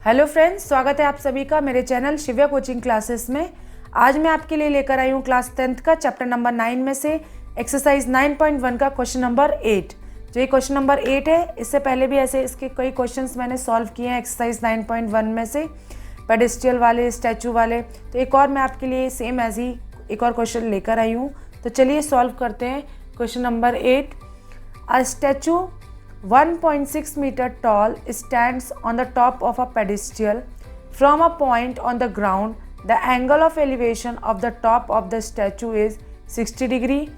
Hello friends, स्वागत है आप सभी का मेरे चैनल शिव्या कोचिंग क्लासेस में। आज मैं आपके लिए लेकर आई हूँ क्लास 10th का चैप्टर नंबर 9 में से एक्सरसाइज 9.1 का क्वेश्चन नंबर 8। जो ये क्वेश्चन नंबर 8 है, इससे पहले भी ऐसे इसके कई क्वेश्चंस मैंने सॉल्व किए हैं एक्सरसाइज 9.1 में से, पेडेस्ट्रियल वाले, स्टैचू वाले। तो एक और मैं आपके लिए सेम ऐसे ही एक और क्वेश्चन लेकर आई हूँ। तो चलिए सॉल्व करते हैं question number 8। A statue 1.6 meter tall stands on the top of a pedestal. From a point on the ground, the angle of elevation of the top of the statue is 60 degree,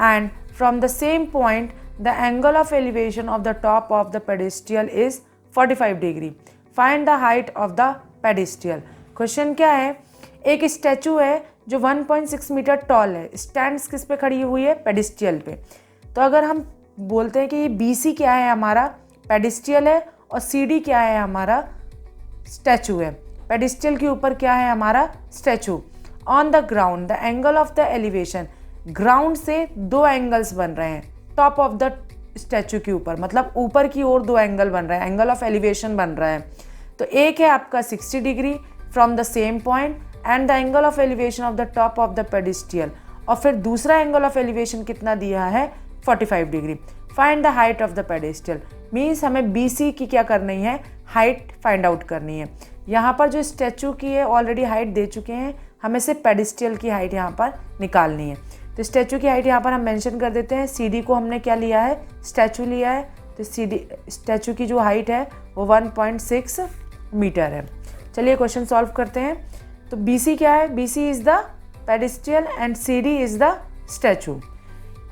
and from the same point, the angle of elevation of the top of the pedestal is 45 degree. Find the height of the pedestal. Question क्या है? एक statue है जो 1.6 metre toll है। Stands किस पे खड़ी हुई है? पेडिस्टियल पे। तो अगर हम बोलते हैं कि ये BC क्या है, हमारा पेडिस्टियल है, और CD क्या है, हमारा स्टैचू है। पेडिस्टियल के ऊपर क्या है, हमारा statue. On the ground the angle of the elevation, ground से दो एंगल्स बन रहे हैं टॉप ऑफ द स्टैचू के ऊपर, मतलब ऊपर की ओर दो एंगल बन रहे हैं, एंगल ऑफ एलिवेशन बन रहा है। तो एक है आपका 60 degree from the same point and the angle of elevation of the top of the pedestal, और फिर दूसरा एंगल ऑफ एलिवेशन कितना दिया है, 45 degree. Find the height of the pedestal, means हमें BC की क्या करनी है, हाइट फाइंड आउट करनी है। यहाँ पर जो स्टैचू की है ऑलरेडी हाइट दे चुके हैं, हमें सिर्फ पेडेस्टल की हाइट यहाँ पर निकालनी है। तो स्टैचू की हाइट यहाँ पर हम मेंशन कर देते हैं। CD को हमने क्या लिया है, स्टैचू लिया है। तो स्टैचू की जो हाइट है वो 1.6 मीटर है। चलिए क्वेश्चन सॉल्व करते हैं। तो BC क्या है, BC is the pedestal and CD is the statue.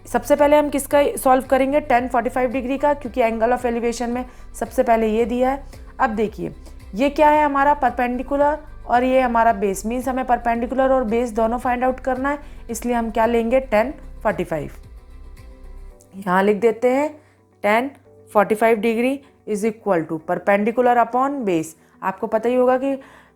सबसे पहले हम किसका सॉल्व करेंगे, 10-45 डिग्री का, क्योंकि एंगल ऑफ एलिवेशन में सबसे पहले ये दिया है। अब देखिए ये क्या है, हमारा परपेंडिकुलर, और ये हमारा बेस, मीन्स हमें परपेंडिकुलर और बेस दोनों फाइंड आउट करना है। इसलिए हम क्या लेंगे, 10-45 यहाँ लिख देते हैं। 10-45 degree is equal to perpendicular upon base. आपको पता ही होगा कि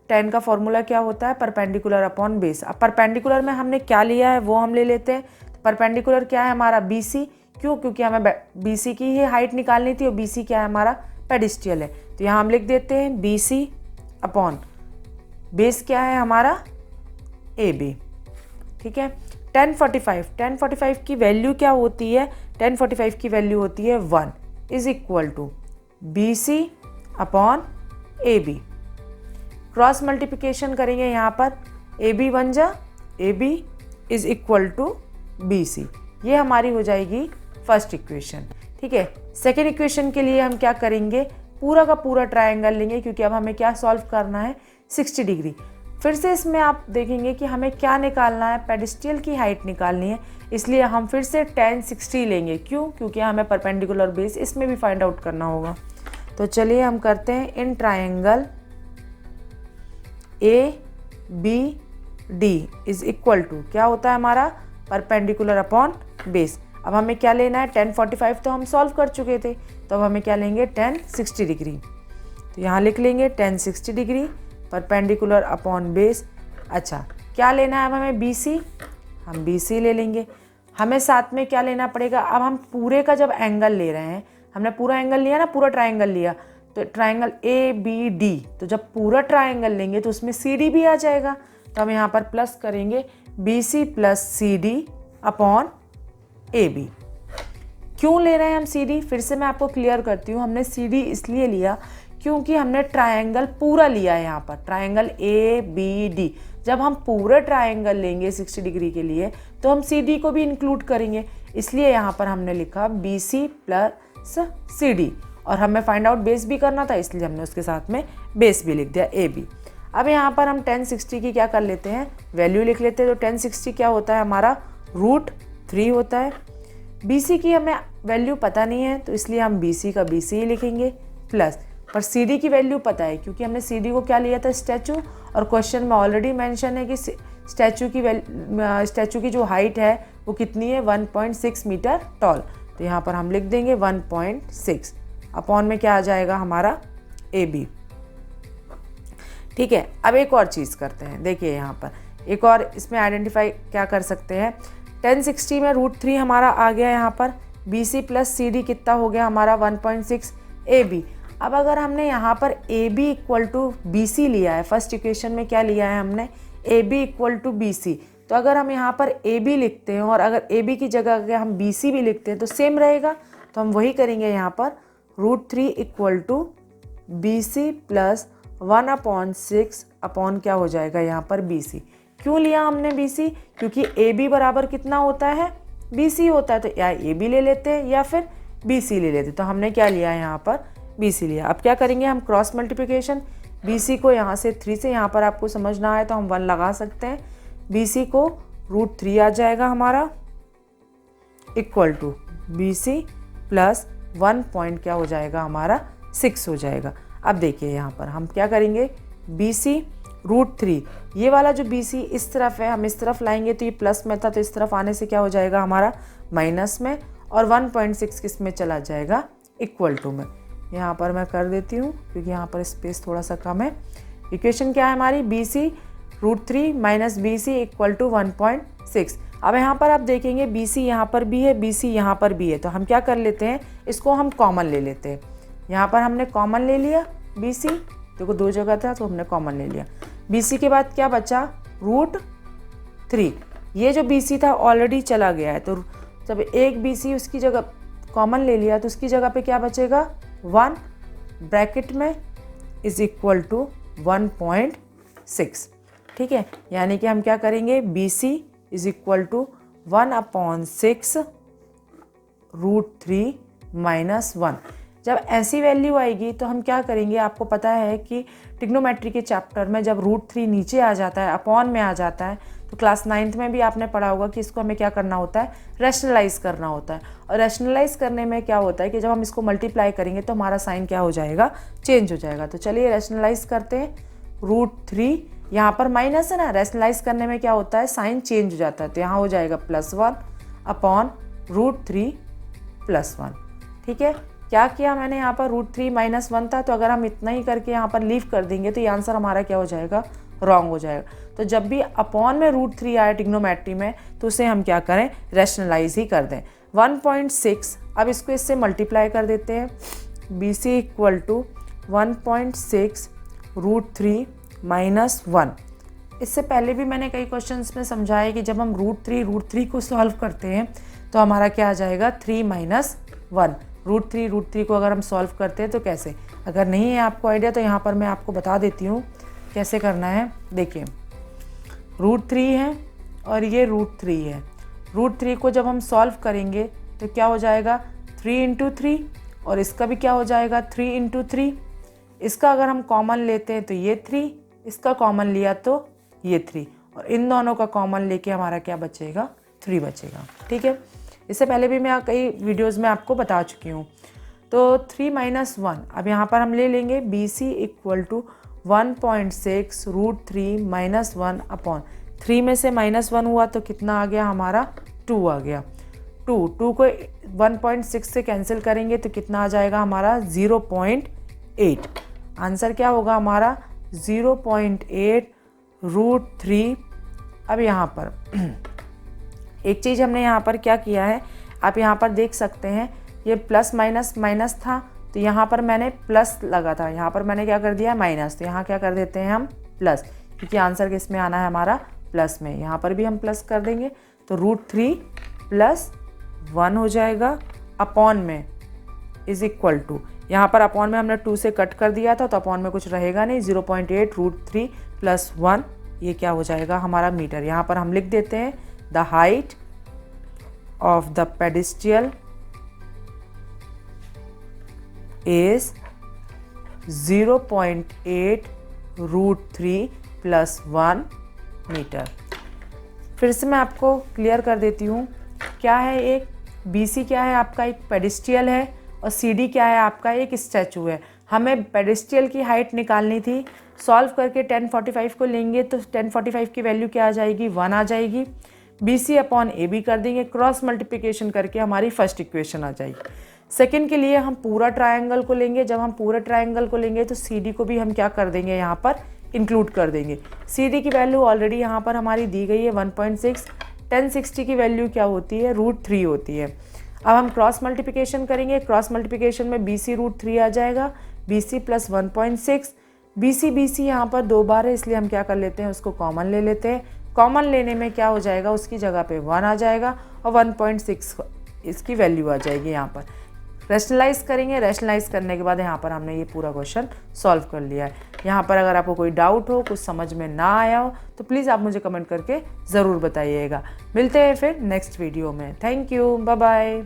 10 का फॉर्मूला क्या होता है, परपेंडिकुलर अपॉन बेस। अब परपेंडिकुलर में हमने क्या लिया है वो हम ले लेते हैं। परपेंडिकुलर क्या है हमारा, BC। क्यों? क्योंकि हमें BC की ही हाइट निकालनी थी, और BC क्या है, हमारा पेडिस्टियल है। तो यहाँ हम लिख देते हैं BC अपॉन बेस क्या है, हमारा AB। ठीक है। 1045 की वैल्यू क्या होती है, 1045 की वैल्यू होती है 1 is equal to BC upon AB। Cross multiplication करेंगे यहाँ पर, AB बन जा, AB is equal to BC। ये हमारी हो जाएगी फर्स्ट इक्वेशन। ठीक है। सेकेंड इक्वेशन के लिए हम क्या करेंगे, पूरा का पूरा ट्रायंगल लेंगे, क्योंकि अब हमें क्या सॉल्व करना है, 60 डिग्री। फिर से इसमें आप देखेंगे कि हमें क्या निकालना है, पेडिस्टियल की हाइट निकालनी है। इसलिए हम फिर से 10-60 लेंगे। क्यों? क्योंकि हमें परपेंडिकुलर बेस इसमें भी फाइंड आउट करना होगा। तो चलिए हम करते हैं, in triangle ABD is equal to क्या होता है हमारा, परपेंडिकुलर अपॉन बेस। अब हमें क्या लेना है, 1045 तो हम सॉल्व कर चुके थे, तो अब हमें क्या लेंगे, 1060 डिग्री। तो यहाँ लिख लेंगे 1060 डिग्री परपेंडिकुलर अपॉन बेस। अच्छा, क्या लेना है अब हमें, BC, हम BC ले लेंगे। हमें साथ में क्या लेना पड़ेगा, अब हम पूरे का जब एंगल ले रहे हैं, हमने पूरा एंगल लिया ना, पूरा ट्राइंगल लिया, तो ट्राइंगल ABD, तो जब पूरा ट्राइंगल लेंगे तो उसमें CD भी आ जाएगा। तो हम यहाँ पर प्लस करेंगे BC plus CD upon AB। क्यों ले रहे हैं हम CD, फिर से मैं आपको क्लियर करती हूँ। हमने CD इसलिए लिया क्योंकि हमने ट्रायंगल पूरा लिया है यहाँ पर, ट्रायंगल ABD। जब हम पूरा ट्रायंगल लेंगे 60 डिग्री के लिए, तो हम CD को भी इंक्लूड करेंगे। इसलिए यहाँ पर हमने लिखा BC प्लस CD, और हमें फाइंड आउट बेस भी करना था, इसलिए हमने उसके साथ में बेस भी लिख दिया AB। अब यहाँ पर हम 1060 की क्या कर लेते हैं, वैल्यू लिख लेते हैं। तो 1060 क्या होता है हमारा, √3 होता है। BC की हमें वैल्यू पता नहीं है, तो इसलिए हम BC का BC ही लिखेंगे, प्लस पर CD की वैल्यू पता है, क्योंकि हमने CD को क्या लिया था, स्टैचू, और क्वेश्चन में ऑलरेडी मेंशन है कि स्टैचू की जो हाइट है वो कितनी है, 1.6 मीटर टॉल। तो यहाँ पर हम लिख देंगे 1.6 अपॉन में क्या आ जाएगा हमारा, AB। ठीक है। अब एक और चीज़ करते हैं, देखिए यहाँ पर एक और इसमें आइडेंटिफाई क्या कर सकते हैं। 1060 में √3 हमारा आ गया यहाँ पर, BC प्लस CD कितना हो गया हमारा, 1.6 AB। अब अगर हमने यहाँ पर A B equal to B C लिया है, फर्स्ट इक्वेशन में क्या लिया है हमने, A B equal to B C, तो अगर हम यहाँ पर ए बी लिखते हैं और अगर ए बी की जगह अगर हम बी सी भी लिखते हैं तो सेम रहेगा। तो हम वही करेंगे यहाँ पर, √3 equal to B C plus 1/6 upon क्या हो जाएगा यहाँ पर बी सी। क्यों लिया हमने बी सी, क्योंकि ए बी बराबर कितना होता है, बी सी होता है, तो या ए बी ले लेते हैं या फिर बी सी ले लेते हैं। तो हमने क्या लिया है यहाँ पर, बी सी लिया। अब क्या करेंगे हम, क्रॉस मल्टीप्लिकेशन, बी सी को यहाँ से 3 से यहाँ पर आपको समझना है तो हम 1 लगा सकते हैं, बी सी को √3 आ जाएगा हमारा, equal to B C plus 1 point क्या हो जाएगा हमारा 6 हो जाएगा। अब देखिए यहाँ पर हम क्या करेंगे, बी सी √3, ये वाला जो बी सी इस तरफ है हम इस तरफ लाएंगे तो ये प्लस में था, तो इस तरफ आने से क्या हो जाएगा हमारा माइनस में, और 1.6 किस में चला जाएगा, इक्वल टू में। यहाँ पर मैं कर देती हूँ क्योंकि यहाँ पर स्पेस थोड़ा सा कम है। इक्वेशन क्या है हमारी, B C √3 minus B C equal to 1.6। अब यहाँ पर आप देखेंगे बी सी यहाँ पर भी है, बी सी यहाँ पर भी है, तो हम क्या कर लेते हैं, इसको हम कॉमन ले लेते हैं। यहाँ पर हमने कॉमन ले लिया बी सी, देखो 2 जगह था तो हमने कॉमन ले लिया। बी सी के बाद क्या बचा, √3, ये जो बी सी था ऑलरेडी चला गया है, तो जब एक बी सी उसकी जगह कॉमन ले लिया तो उसकी जगह पे क्या बचेगा, 1 ब्रैकेट में इज इक्वल टू 1.6। ठीक है, यानी कि हम क्या करेंगे, B C is equal to 1/6 √3 minus 1। जब ऐसी वैल्यू आएगी तो हम क्या करेंगे, आपको पता है कि ट्रिग्नोमेट्री के चैप्टर में जब √3 नीचे आ जाता है, अपॉन में आ जाता है, तो क्लास 9th में भी आपने पढ़ा होगा कि इसको हमें क्या करना होता है, रैशनलाइज करना होता है। और रैशनलाइज करने में क्या होता है कि जब हम इसको मल्टीप्लाई करेंगे तो हमारा साइन क्या हो जाएगा, चेंज हो जाएगा। तो चलिए रैशनलाइज करते हैं, √3 यहाँ पर माइनस है ना, रैशनलाइज करने में क्या होता है, साइन चेंज हो जाता है, तो यहाँ हो जाएगा +1 अपॉन √3 + 1। ठीक है, क्या किया मैंने यहाँ पर, √3 माइनस 1 था, तो अगर हम इतना ही करके यहाँ पर लीव कर देंगे तो ये आंसर हमारा क्या हो जाएगा, रॉन्ग हो जाएगा। तो जब भी अपॉन में √3 आए ट्रिग्नोमेट्री में तो उसे हम क्या करें, रैशनलाइज ही कर दें। 1.6, अब इसको इससे मल्टीप्लाई कर देते हैं, B C equal to 1.6 √3 minus 1। इससे पहले भी मैंने कई क्वेश्चंस में समझाया कि जब हम √3 को सॉल्व करते हैं तो हमारा क्या आ जाएगा, 3 माइनस 1। √3 को अगर हम सॉल्व करते हैं तो कैसे, अगर नहीं है आपको आइडिया तो यहाँ पर मैं आपको बता देती हूँ कैसे करना है। देखिए √3 है और ये √3 है, √3 को जब हम सॉल्व करेंगे तो क्या हो जाएगा, 3 × 3, और इसका भी क्या हो जाएगा, 3 × 3। इसका अगर हम कॉमन लेते हैं तो ये 3, इसका कॉमन लिया तो ये 3, और इन दोनों का कॉमन लेके हमारा क्या बचेगा, 3 बचेगा। ठीक है, इससे पहले भी मैं कई वीडियोस में आपको बता चुकी हूँ। तो 3 माइनस 1, अब यहाँ पर हम ले लेंगे B C equal to 1.6 √3 minus 1 upon 3 में से -1 हुआ तो कितना आ गया हमारा, 2 आ गया। 2 को 1.6 से कैंसिल करेंगे तो कितना आ जाएगा हमारा, 0.8। आंसर क्या होगा हमारा, 0.8 √3। अब यहाँ पर एक चीज़ हमने यहाँ पर क्या किया है, आप यहाँ पर देख सकते हैं, ये प्लस माइनस माइनस था तो यहाँ पर मैंने प्लस लगा था, यहाँ पर मैंने क्या कर दिया माइनस, तो यहाँ क्या कर देते हैं हम प्लस, क्योंकि आंसर किस में आना है हमारा, प्लस में। यहाँ पर भी हम प्लस कर देंगे तो √3 + 1 हो जाएगा, अपॉन में इज इक्वल टू, यहाँ पर अपॉन में हमने 2 से कट कर दिया था तो अपॉन में कुछ रहेगा नहीं, 0.8 √3 + 1, ये क्या हो जाएगा हमारा मीटर। यहाँ पर हम लिख देते हैं, the height of the pedestal is 0.8 √3 + 1 metre. फिर से मैं आपको क्लियर कर देती हूँ, क्या है, एक BC क्या है आपका, एक पेडेस्ट्रियल है, और CD क्या है आपका, एक स्टैचू है। हमें पेडेस्ट्रियल की हाइट निकालनी थी, सॉल्व करके 1045 को लेंगे तो 1045 की वैल्यू क्या आ जाएगी, 1 आ जाएगी। BC अपॉन AB कर देंगे, क्रॉस मल्टीप्लिकेशन करके हमारी फर्स्ट इक्वेशन आ जाएगी। सेकंड के लिए हम पूरा ट्रायंगल को लेंगे, जब हम पूरे ट्रायंगल को लेंगे तो CD को भी हम क्या कर देंगे, यहाँ पर इंक्लूड कर देंगे। CD की वैल्यू ऑलरेडी यहाँ पर हमारी दी गई है 1.6, 1060 की वैल्यू क्या होती है, √3 होती है। अब हम क्रॉस मल्टीप्लिकेशन करेंगे, क्रॉस मल्टीप्लिकेशन में BC √3 आ जाएगा, BC प्लस 1.6। BC यहाँ पर 2 बार है, इसलिए हम क्या कर लेते हैं, उसको कॉमन ले लेते हैं। कॉमन लेने में क्या हो जाएगा, उसकी जगह पे 1 आ जाएगा और 1.6 इसकी वैल्यू आ जाएगी। यहाँ पर रैशनलाइज करेंगे, रैशनलाइज करने के बाद यहाँ पर हमने ये पूरा क्वेश्चन सॉल्व कर लिया है। यहाँ पर अगर आपको कोई डाउट हो, कुछ समझ में ना आया हो, तो प्लीज़ आप मुझे कमेंट करके ज़रूर बताइएगा। मिलते हैं फिर नेक्स्ट वीडियो में। Thank you, bye bye.